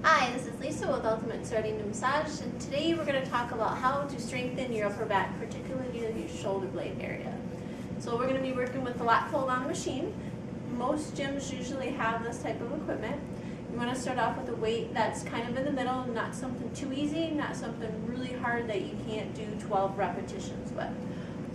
Hi, this is Lisa with Ultimate Serenity Massage, and today we're going to talk about how to strengthen your upper back, particularly your shoulder blade area. So we're going to be working with the Lat Pulldown machine. Most gyms usually have this type of equipment. You want to start off with a weight that's kind of in the middle, not something too easy, not something really hard that you can't do 12 repetitions with.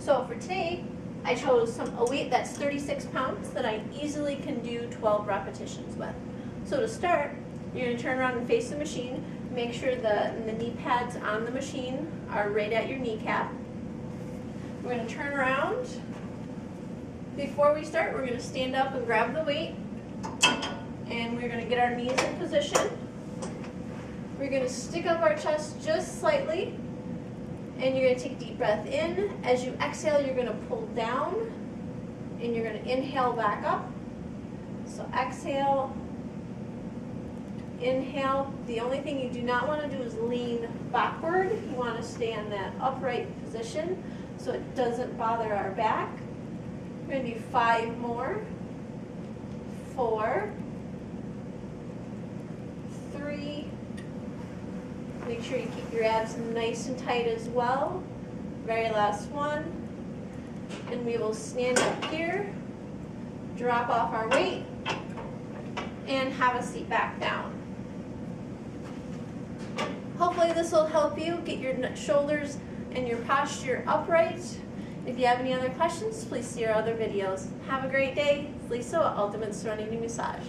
So for today, I chose a weight that's 36 pounds that I easily can do 12 repetitions with. So to start, you're going to turn around and face the machine. Make sure the knee pads on the machine are right at your kneecap. We're going to turn around. Before we start, we're going to stand up and grab the weight. And we're going to get our knees in position. We're going to stick up our chest just slightly. And you're going to take a deep breath in. As you exhale, you're going to pull down. And you're going to inhale back up. So exhale. Inhale. The only thing you do not want to do is lean backward. You want to stay in that upright position so it doesn't bother our back. We're going to do 5 more. 4, 3. Make sure you keep your abs nice and tight as well. Very last one. And we will stand up here, drop off our weight, and have a seat back down. Hopefully this will help you get your shoulders and your posture upright. If you have any other questions, please see our other videos. Have a great day. It's Lisa at Ultimate Serenity Massage.